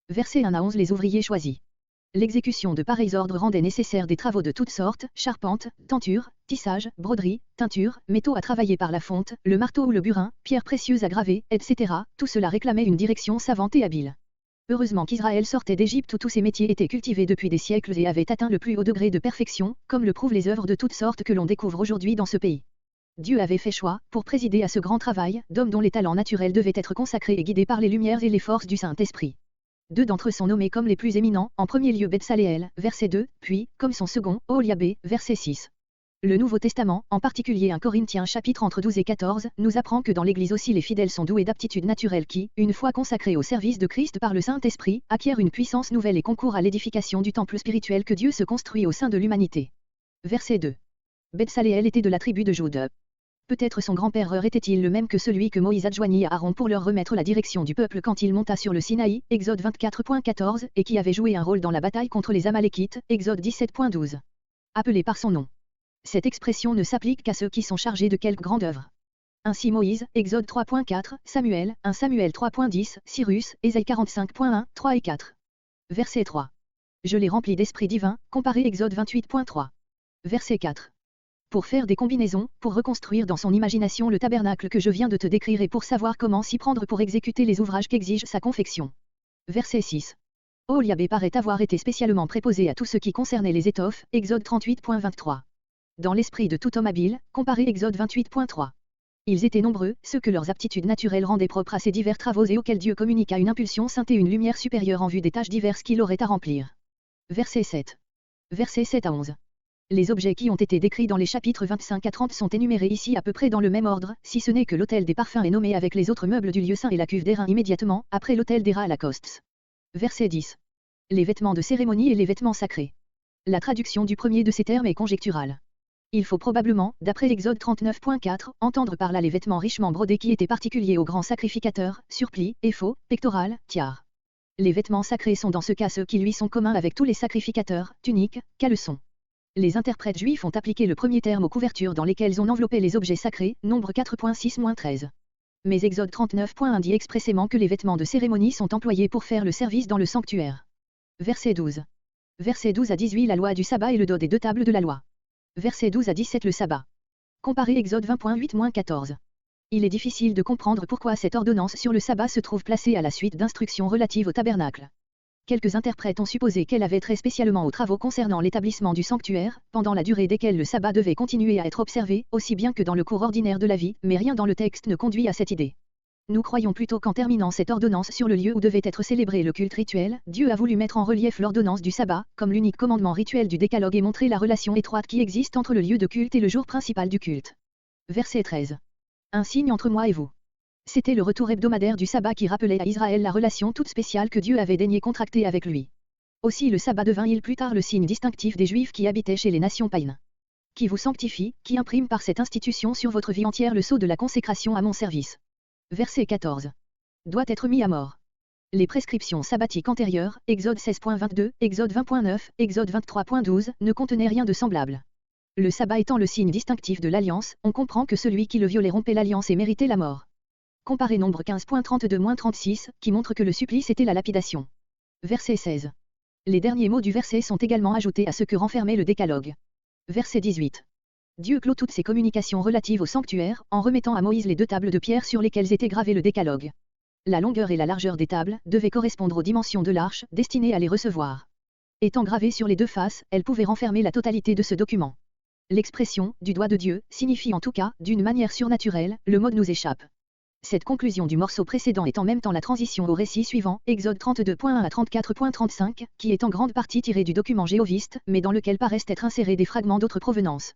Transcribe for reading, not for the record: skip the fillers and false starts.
Versets 1 à 11. Les ouvriers choisis. L'exécution de pareils ordres rendait nécessaire des travaux de toutes sortes, charpente, tenture, tissage, broderie, teinture, métaux à travailler par la fonte, le marteau ou le burin, pierres précieuses à graver, etc. Tout cela réclamait une direction savante et habile. Heureusement qu'Israël sortait d'Égypte où tous ces métiers étaient cultivés depuis des siècles et avaient atteint le plus haut degré de perfection, comme le prouvent les œuvres de toutes sortes que l'on découvre aujourd'hui dans ce pays. Dieu avait fait choix, pour présider à ce grand travail, d'hommes dont les talents naturels devaient être consacrés et guidés par les lumières et les forces du Saint-Esprit. Deux d'entre eux sont nommés comme les plus éminents, en premier lieu Betsaléel, verset 2, puis, comme son second, Oholiabé, verset 6. Le Nouveau Testament, en particulier 1 Corinthiens chapitre entre 12 et 14, nous apprend que dans l'Église aussi les fidèles sont doués d'aptitudes naturelles qui, une fois consacrés au service de Christ par le Saint-Esprit, acquièrent une puissance nouvelle et concourent à l'édification du temple spirituel que Dieu se construit au sein de l'humanité. Verset 2. Betsaléel était de la tribu de Jude. Peut-être son grand-père était-il le même que celui que Moïse adjoignit à Aaron pour leur remettre la direction du peuple quand il monta sur le Sinaï, Exode 24.14, et qui avait joué un rôle dans la bataille contre les Amalékites, Exode 17.12. Appelé par son nom. Cette expression ne s'applique qu'à ceux qui sont chargés de quelque grande œuvre. Ainsi Moïse, Exode 3.4, Samuel, 1 Samuel 3.10, Cyrus, Ésaïe 45.1, 3 et 4. Verset 3. Je les remplis d'esprit divin, comparé Exode 28.3. Verset 4. Pour faire des combinaisons, pour reconstruire dans son imagination le tabernacle que je viens de te décrire et pour savoir comment s'y prendre pour exécuter les ouvrages qu'exige sa confection. Verset 6. Oholiabé paraît avoir été spécialement préposé à tout ce qui concernait les étoffes, Exode 38.23. Dans l'esprit de tout homme habile, comparé Exode 28.3. Ils étaient nombreux, ceux que leurs aptitudes naturelles rendaient propres à ces divers travaux et auxquels Dieu communiqua une impulsion sainte et une lumière supérieure en vue des tâches diverses qu'il aurait à remplir. Verset 7. Versets 7 à 11. Les objets qui ont été décrits dans les chapitres 25 à 30 sont énumérés ici à peu près dans le même ordre, si ce n'est que l'autel des parfums est nommé avec les autres meubles du lieu saint et la cuve d'airain immédiatement, après l'autel d'airain à la coste. Verset 10. Les vêtements de cérémonie et les vêtements sacrés. La traduction du premier de ces termes est conjecturale. Il faut probablement, d'après Exode 39.4, entendre par là les vêtements richement brodés qui étaient particuliers aux grands sacrificateurs, surplis, éphod, pectoral, tiare. Les vêtements sacrés sont dans ce cas ceux qui lui sont communs avec tous les sacrificateurs, tuniques, caleçons. Les interprètes juifs ont appliqué le premier terme aux couvertures dans lesquelles on enveloppait les objets sacrés, nombre 4.6-13. Mais Exode 39.1 dit expressément que les vêtements de cérémonie sont employés pour faire le service dans le sanctuaire. Verset 12. Verset 12 à 18 La loi du sabbat et le dos des deux tables de la loi. Verset 12 à 17 Le sabbat. Comparé Exode 20.8-14. Il est difficile de comprendre pourquoi cette ordonnance sur le sabbat se trouve placée à la suite d'instructions relatives au tabernacle. Quelques interprètes ont supposé qu'elle avait trait spécialement aux travaux concernant l'établissement du sanctuaire, pendant la durée desquels le sabbat devait continuer à être observé, aussi bien que dans le cours ordinaire de la vie, mais rien dans le texte ne conduit à cette idée. Nous croyons plutôt qu'en terminant cette ordonnance sur le lieu où devait être célébré le culte rituel, Dieu a voulu mettre en relief l'ordonnance du sabbat, comme l'unique commandement rituel du décalogue et montrer la relation étroite qui existe entre le lieu de culte et le jour principal du culte. Verset 13. Un signe entre moi et vous. C'était le retour hebdomadaire du sabbat qui rappelait à Israël la relation toute spéciale que Dieu avait daigné contracter avec lui. Aussi le sabbat devint-il plus tard le signe distinctif des Juifs qui habitaient chez les nations païennes. Qui vous sanctifie, qui imprime par cette institution sur votre vie entière le sceau de la consécration à mon service. Verset 14. Doit être mis à mort. Les prescriptions sabbatiques antérieures, Exode 16.22, Exode 20.9, Exode 23.12, ne contenaient rien de semblable. Le sabbat étant le signe distinctif de l'alliance, on comprend que celui qui le violait rompait l'alliance et méritait la mort. Comparez Nombre 15.32-36, qui montre que le supplice était la lapidation. Verset 16. Les derniers mots du verset sont également ajoutés à ce que renfermait le décalogue. Verset 18. Dieu clôt toutes ses communications relatives au sanctuaire, en remettant à Moïse les deux tables de pierre sur lesquelles était gravé le décalogue. La longueur et la largeur des tables devaient correspondre aux dimensions de l'arche, destinée à les recevoir. Étant gravées sur les deux faces, elles pouvaient renfermer la totalité de ce document. L'expression « du doigt de Dieu » signifie en tout cas, d'une manière surnaturelle, le mot nous échappe. Cette conclusion du morceau précédent est en même temps la transition au récit suivant, Exode 32.1 à 34.35, qui est en grande partie tiré du document jéhoviste, mais dans lequel paraissent être insérés des fragments d'autres provenances.